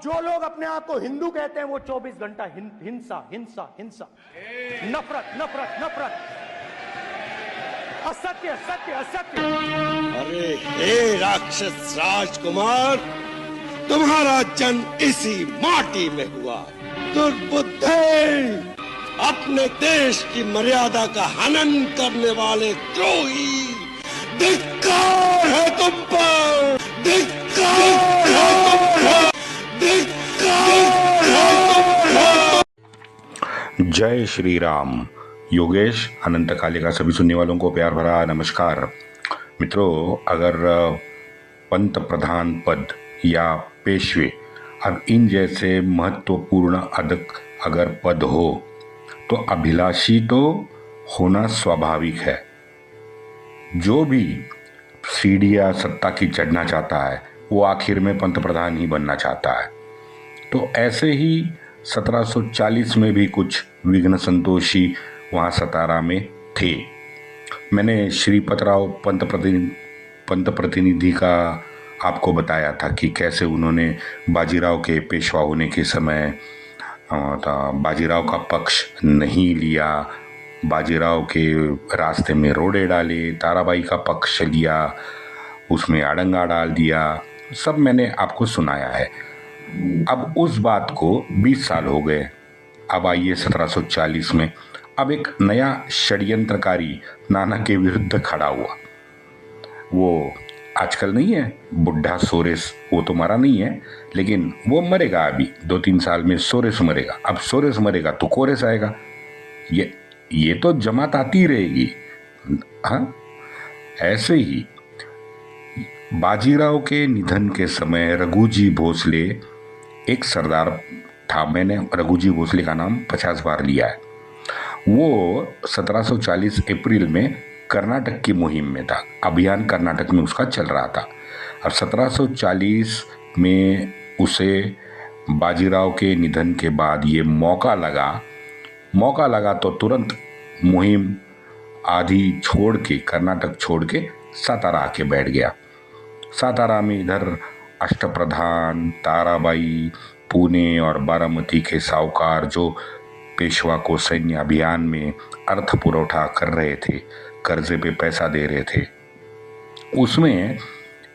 जो लोग अपने आप को हिंदू कहते हैं वो 24 घंटा हिंसा हिंसा हिंसा, नफरत नफरत नफरत, असत्य सत्य असत्य। अरे हे राक्षस राजकुमार, तुम्हारा जन्म इसी माटी में हुआ। दुर्बुद्धे, अपने देश की मर्यादा का हनन करने वाले द्रोही, धिक्कार है तुम पर, धिक्कार है तुम पर, धिक्कार है तुम पर। जय श्री राम। योगेश अनंत कालिका सभी सुनने वालों को प्यार भरा नमस्कार। मित्रों, अगर पंत प्रधान पद या पेशवे, अब इन जैसे महत्वपूर्ण अगर पद हो तो अभिलाषी तो होना स्वाभाविक है। जो भी सीढ़ियां सत्ता की चढ़ना चाहता है वो आखिर में पंत प्रधान ही बनना चाहता है। तो ऐसे ही 1740 में भी कुछ विघ्न संतोषी वहाँ सतारा में थे। मैंने श्रीपतराव पंत प्रतिनिधि का आपको बताया था कि कैसे उन्होंने बाजीराव के पेशवा होने के समय बाजीराव का पक्ष नहीं लिया, बाजीराव के रास्ते में रोड़े डाले, ताराबाई का पक्ष लिया, उसमें अड़ंगा डाल दिया। सब मैंने आपको सुनाया है। अब उस बात को 20 साल हो गए। अब आइए 1740 में, अब एक नया षड्यंत्रकारी नाना के विरुद्ध खड़ा हुआ। वो आजकल नहीं है बुढ़ा सोरेस, वो तो मरा नहीं है, लेकिन वो मरेगा अभी 2-3 साल में। सोरेस मरेगा, अब सोरेस मरेगा तो कोरेस आएगा। ये तो जमात आती रहेगी। हाँ, ऐसे ही बाजीराव के निधन के समय रघुजी भोसले एक सरदार था। मैंने रघुजी भोसले का नाम 50 बार लिया है। वो 1740 अप्रैल में कर्नाटक की मुहिम में था। अभियान कर्नाटक में उसका चल रहा था। अब 1740 में उसे बाजीराव के निधन के बाद ये मौका लगा तो तुरंत मुहिम आधी छोड़ के, कर्नाटक छोड़ के सातारा आके बैठ गया। सातारा में इधर अष्टप्रधान, ताराबाई, पुणे और बारामती के साहूकार जो पेशवा को सैन्य अभियान में अर्थ पुरौठा कर रहे थे, कर्जे पे पैसा दे रहे थे, उसमें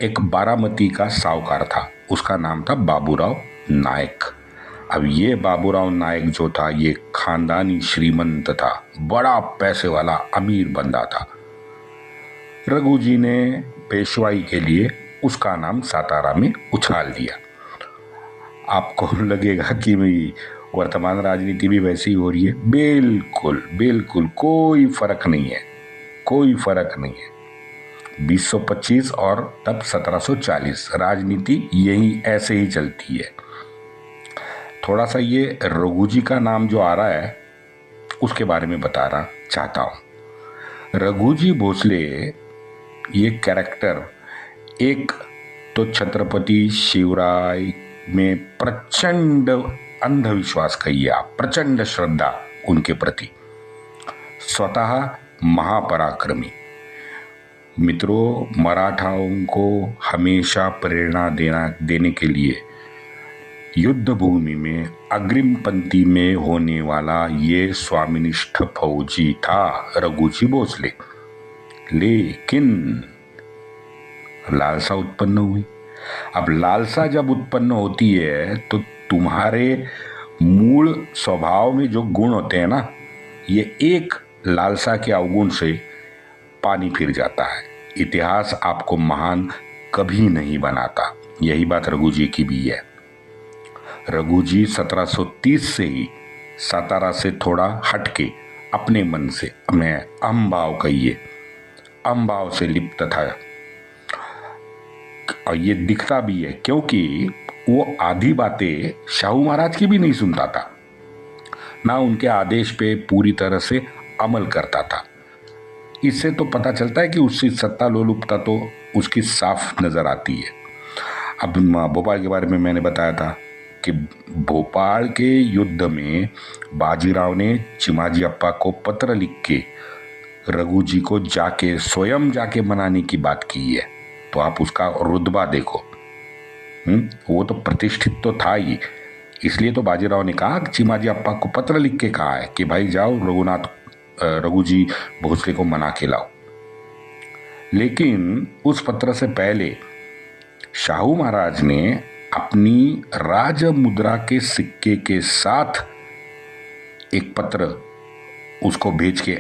एक बारामती का साहूकार था। उसका नाम था बाबूराव नायक। अब ये बाबूराव नायक जो था, ये खानदानी श्रीमंत था, बड़ा पैसे वाला अमीर बंदा था। रघुजी ने पेशवाई के लिए उसका नाम सातारा में उछाल दिया। आपको लगेगा कि वर्तमान राजनीति भी वैसी ही हो रही है। बिल्कुल बिल्कुल कोई फर्क नहीं है, कोई फर्क नहीं है। 2025 और तब 1740 राजनीति यही ऐसे ही चलती है। थोड़ा सा ये रघुजी का नाम जो आ रहा है उसके बारे में बताना चाहता हूँ। रघुजी भोसले ये कैरेक्टर, एक तो छत्रपति शिवराय में प्रचंड अंधविश्वास कहिए आप, प्रचंड श्रद्धा उनके प्रति, स्वतः महापराक्रमी। मित्रों, मराठाओं को हमेशा प्रेरणा देने के लिए युद्ध भूमि में अग्रिम पंक्ति में होने वाला ये स्वामिनिष्ठ फौजी था रघुजी भोसले। लेकिन लालसा उत्पन्न हुई। अब लालसा जब उत्पन्न होती है तो तुम्हारे मूल स्वभाव में जो गुण होते हैं ना, ये एक लालसा के अवगुण से पानी फिर जाता है। इतिहास आपको महान कभी नहीं बनाता। यही बात रघुजी की भी है। रघुजी 1730 से ही सातारा से थोड़ा हटके अपने मन से, मैं अहमभाव कहिए, अहमभाव से लिप्त था। और ये दिखता भी है क्योंकि वो आधी बातें शाहू महाराज की भी नहीं सुनता था, ना उनके आदेश पे पूरी तरह से अमल करता था। इससे तो पता चलता है कि उसकी सत्ता लोलुपता तो उसकी साफ नजर आती है। अब भोपाल के बारे में मैंने बताया था कि भोपाल के युद्ध में बाजीराव ने चिमाजी अप्पा को पत्र लिख के रघुजी को स्वयं जाके मनाने की बात की है। तो आप उसका रुतबा देखो। वो तो प्रतिष्ठित तो था ही, इसलिए तो बाजीराव ने कहा कि चिमाजी अप्पा को पत्र लिख के कहा है कि भाई जाओ रघुजी भोसले को मना के लाओ। लेकिन उस पत्र से पहले शाहू महाराज ने अपनी राज मुद्रा के सिक्के के साथ एक पत्र उसको भेज के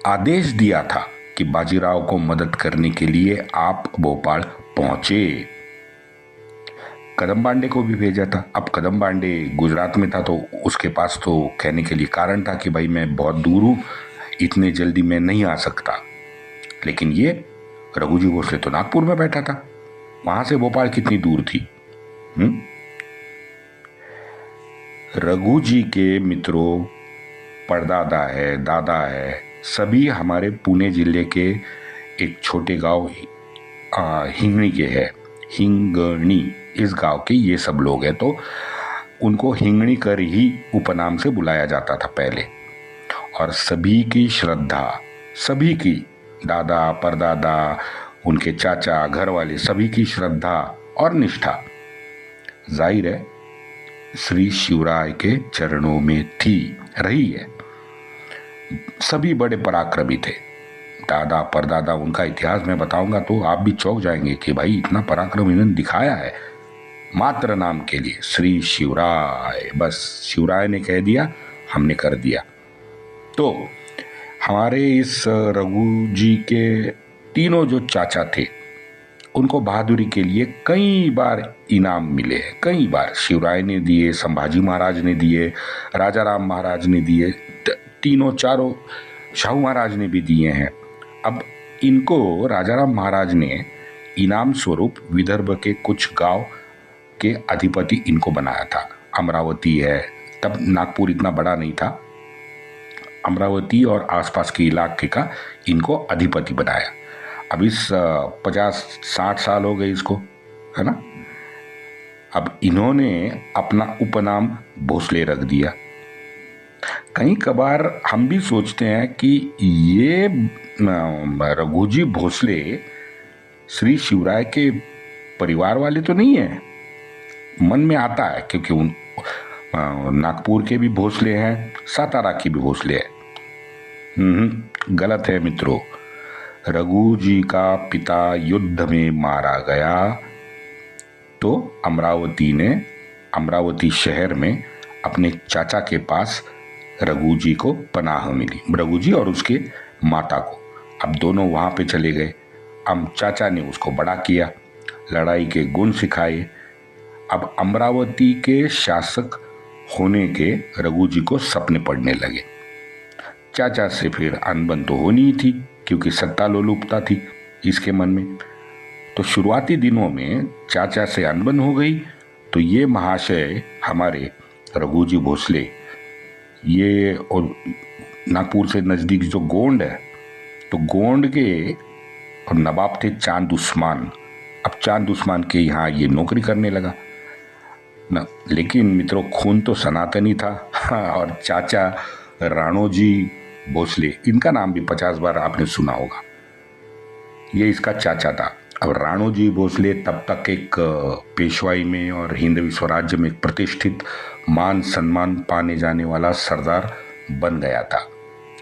आदेश दिया था कि बाजीराव को मदद करने के लिए आप भोपाल पहुंचे। कदम बांडे को भी भेजा था। अब कदम बांडे गुजरात में था तो उसके पास तो कहने के लिए कारण था कि भाई मैं बहुत दूर हूं, इतने जल्दी मैं नहीं आ सकता। लेकिन ये रघुजी भोसले तो नागपुर में बैठा था, वहां से भोपाल कितनी दूर थी। रघुजी के मित्रों, परदादा है, दादा है, सभी हमारे पुणे जिले के एक छोटे गांव हिंगणी के हैं। हिंगणी इस गांव के ये सब लोग हैं, तो उनको हिंगणी कर ही उपनाम से बुलाया जाता था पहले। और सभी की श्रद्धा, सभी की दादा परदादा, उनके चाचा, घर वाले, सभी की श्रद्धा और निष्ठा जाहिर है श्री शिवराय के चरणों में थी, रही है। सभी बड़े पराक्रमी थे। दादा परदादा, उनका इतिहास मैं बताऊंगा तो आप भी चौंक जाएंगे कि भाई इतना पराक्रम इन्होंने दिखाया है मात्र नाम के लिए। श्री शिवराय, बस शिवराय ने कह दिया, हमने कर दिया। तो हमारे इस रघु जी के तीनों जो चाचा थे उनको बहादुरी के लिए कई बार इनाम मिले हैं। कई बार शिवराय ने दिए, संभाजी महाराज ने दिए, राजा राम महाराज ने दिए, तीनों चारों शाहू महाराज ने भी दिए हैं। अब इनको राजा राम महाराज ने इनाम स्वरूप विदर्भ के कुछ गांव के अधिपति इनको बनाया था। अमरावती है, तब नागपुर इतना बड़ा नहीं था, अमरावती और आसपास के इलाके का इनको अधिपति बनाया। अब इस 50-60 साल हो गए इसको, है ना। अब इन्होंने अपना उपनाम भोसले रख दिया। कई कबार हम भी सोचते हैं कि ये रघुजी भोसले श्री शिवराय के परिवार वाले तो नहीं है। मन में आता है क्योंकि नागपुर के भी भोसले हैं, सातारा के भी भोसले हैं। गलत है मित्रों। रघु जी का पिता युद्ध में मारा गया तो अमरावती शहर में अपने चाचा के पास रघु जी को पनाह मिली, रघु जी और उसके माता को। अब दोनों वहां पे चले गए। अब चाचा ने उसको बड़ा किया, लड़ाई के गुण सिखाए। अब अमरावती के शासक होने के रघु जी को सपने पड़ने लगे। चाचा से फिर अनबन तो होनी ही थी क्योंकि सत्ता लोलुपता थी इसके मन में। तो शुरुआती दिनों में चाचा से अनबन हो गई तो ये महाशय हमारे रघुजी भोसले, ये और नागपुर से नज़दीक जो गोंड है, तो गोंड के और नवाब थे चांद उस्मान। अब चांद उस्मान के यहाँ ये नौकरी करने लगा ना। लेकिन मित्रों खून तो सनातनी था। और चाचा राणोजी भोसले, इनका नाम भी 50 बार आपने सुना होगा, ये इसका चाचा था। अब राणोजी भोसले तब तक एक पेशवाई में और हिंदवी स्वराज्य में एक प्रतिष्ठित मान सम्मान पाने जाने वाला सरदार बन गया था।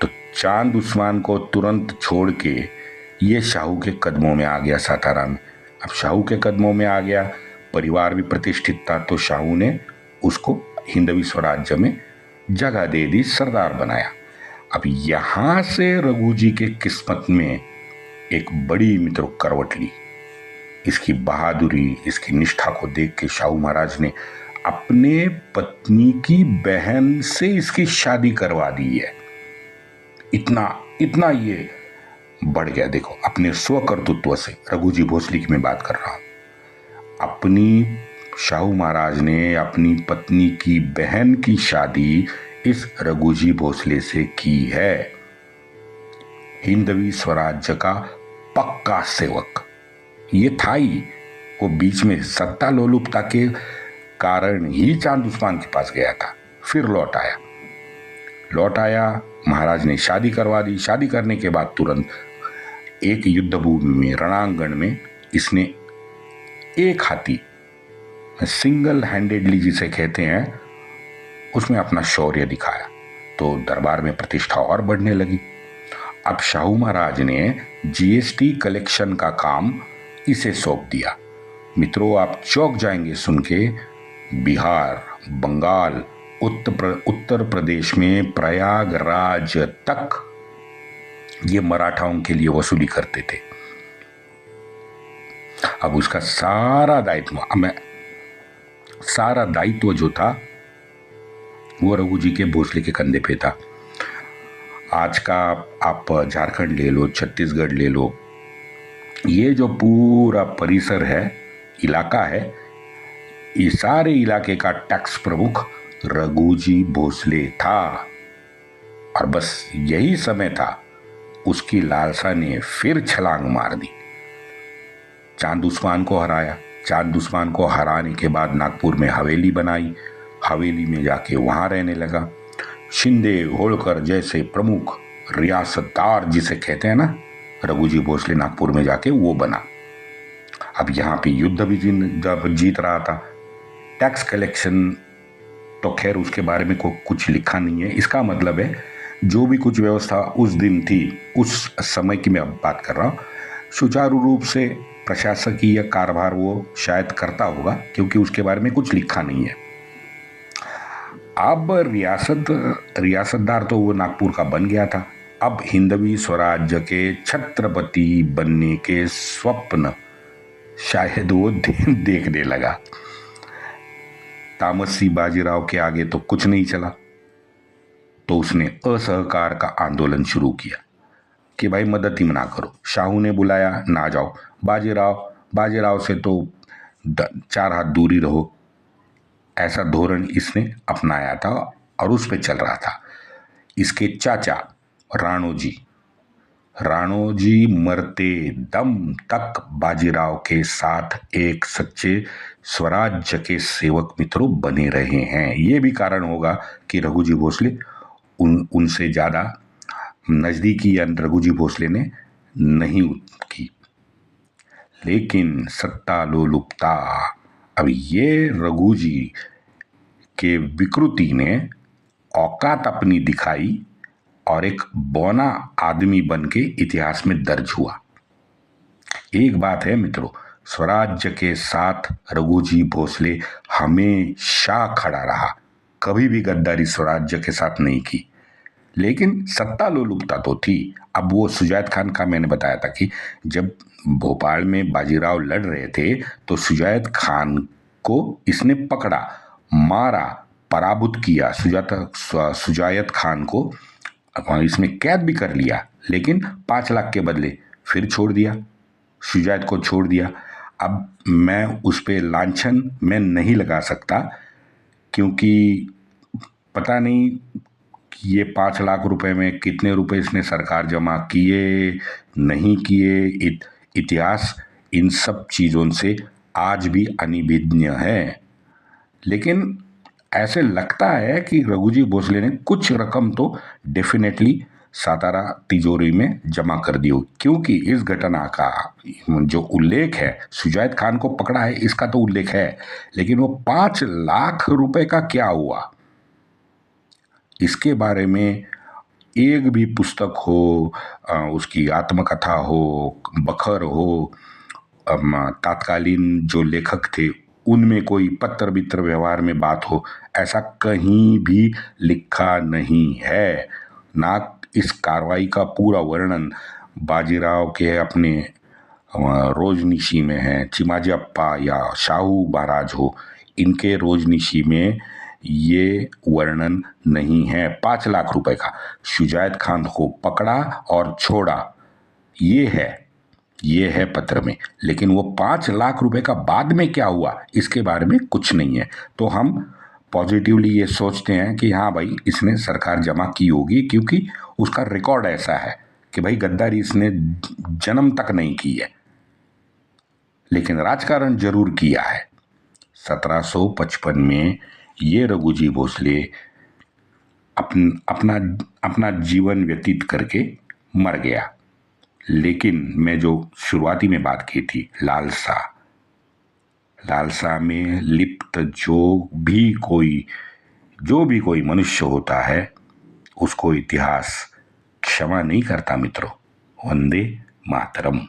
तो चांद उस्मान को तुरंत छोड़ के ये शाहू के कदमों में आ गया सातारा में। अब शाहू के कदमों में आ गया, परिवार भी प्रतिष्ठित था, तो शाहू ने उसको हिंदवी स्वराज्य में जगह दे दी, सरदार बनाया। अब यहां से रघु जी के किस्मत में एक बड़ी मित्रों करवट ली। इसकी बहादुरी, इसकी निष्ठा को देख के शाहू महाराज ने अपने पत्नी की बहन से इसकी शादी करवा दी है। इतना ये बढ़ गया। देखो अपने स्वकर्तृत्व से, रघुजी भोसले की मैं बात कर रहा हूं। अपनी शाहू महाराज ने अपनी पत्नी की बहन की शादी इस रघुजी भोसले से की है। हिंदवी स्वराज्य का पक्का सेवक ये था ही। वो बीच में सत्ता लोलुपता के कारण ही चांद उस्मान के पास गया था, फिर लौट आया। महाराज ने शादी करवा दी। शादी करने के बाद तुरंत एक युद्ध भूमि में, रणांगण में इसने एक हाथी सिंगल हैंडेडली जिसे कहते हैं, उसमें अपना शौर्य दिखाया, तो दरबार में प्रतिष्ठा और बढ़ने लगी। अब शाहू महाराज ने जीएसटी कलेक्शन का काम इसे सौंप दिया। मित्रों, आप चौंक जाएंगे सुन के, बिहार, बंगाल, उत्तर प्रदेश में प्रयागराज तक ये मराठाओं के लिए वसूली करते थे। अब उसका सारा दायित्व जो था वो रघुजी के भोसले के कंधे पे था। आज का आप झारखंड ले लो, छत्तीसगढ़ ले लो, ये जो पूरा परिसर है, इलाका है, ये सारे इलाके का टैक्स प्रमुख रघुजी भोसले था। और बस यही समय था, उसकी लालसा ने फिर छलांग मार दी। चांद उस्मान को हराया। चांद उस्मान को हराने के बाद नागपुर में हवेली बनाई। हवेली में जाके वहां रहने लगा। शिंदे, होलकर जैसे प्रमुख रियासतदार जिसे कहते हैं ना, रघुजी भोसले नागपुर में जाके वो बना। अब यहाँ पे युद्ध भी जब जीत रहा था। टैक्स कलेक्शन तो खैर उसके बारे में कुछ लिखा नहीं है। इसका मतलब है जो भी कुछ व्यवस्था उस दिन थी, उस समय की मैं अब बात कर रहा हूँ, सुचारू रूप से प्रशासकीय कारभार वो शायद करता होगा, क्योंकि उसके बारे में कुछ लिखा नहीं है। अब रियासतदार तो वो नागपुर का बन गया था। अब हिंदवी स्वराज्य के छत्रपति बनने के स्वप्न शायद वो देखने लगा। तामसी बाजीराव के आगे तो कुछ नहीं चला, तो उसने असहकार का आंदोलन शुरू किया कि भाई मदद ही मना करो। शाहू ने बुलाया, ना जाओ। बाजीराव से तो 4 हाथ दूरी रहो, ऐसा धोरण इसने अपनाया था और उस पे चल रहा था। इसके चाचा राणोजी मरते दम तक बाजीराव के साथ एक सच्चे स्वराज्य के सेवक मित्रों बने रहे हैं। ये भी कारण होगा कि रघुजी भोसले उनसे ज़्यादा नज़दीकी या रघुजी भोसले ने नहीं की। लेकिन सत्ता लोलुपता, अब ये रघुजी के विकृति ने औकात अपनी दिखाई और एक बौना आदमी बन के इतिहास में दर्ज हुआ। एक बात है मित्रों, स्वराज्य के साथ रघुजी भोसले हमेशा खड़ा रहा, कभी भी गद्दारी स्वराज्य के साथ नहीं की। लेकिन सत्ता लोलुपता तो थी। अब वो सुजायत खान का मैंने बताया था कि जब भोपाल में बाजीराव लड़ रहे थे तो सुजायत खान को इसने पकड़ा, मारा, पराभूत किया। सुजायत खान को इसमें कैद भी कर लिया, लेकिन 5 लाख के बदले फिर छोड़ दिया, सुजायत को छोड़ दिया। अब मैं उस पे लांछन मैं नहीं लगा सकता, क्योंकि पता नहीं कि ये 5 लाख रुपए में कितने रुपए इसने सरकार जमा किए नहीं किए। इतिहास इन सब चीज़ों से आज भी अनिभिज्ञ है। लेकिन ऐसे लगता है कि रघुजी भोसले ने कुछ रकम तो डेफिनेटली सातारा तिजोरी में जमा कर दी हो, क्योंकि इस घटना का जो उल्लेख है, सुजायत खान को पकड़ा है इसका तो उल्लेख है, लेकिन वो 5 लाख रुपए का क्या हुआ इसके बारे में एक भी पुस्तक हो, उसकी आत्मकथा हो, बखर हो, तात्कालीन जो लेखक थे उनमें कोई पत्र वित्र व्यवहार में बात हो, ऐसा कहीं भी लिखा नहीं है। ना इस कार्रवाई का पूरा वर्णन बाजीराव के अपने रोजनिशी में है। चिमाजी अप्पा या शाहू महाराज हो, इनके रोजनिशी में ये वर्णन नहीं है। 5 लाख रुपए का सुजायत खान को पकड़ा और छोड़ा, ये है पत्र में, लेकिन वो 5 लाख रुपए का बाद में क्या हुआ इसके बारे में कुछ नहीं है। तो हम पॉजिटिवली ये सोचते हैं कि हाँ भाई, इसने सरकार जमा की होगी, क्योंकि उसका रिकॉर्ड ऐसा है कि भाई गद्दारी इसने जन्म तक नहीं की है, लेकिन राजकारण जरूर किया है। 1755 में ये रघुजी भोसले अपना जीवन व्यतीत करके मर गया। लेकिन मैं जो शुरुआती में बात की थी, लालसा में लिप्त जो भी कोई मनुष्य होता है उसको इतिहास क्षमा नहीं करता मित्रों। वंदे मातरम।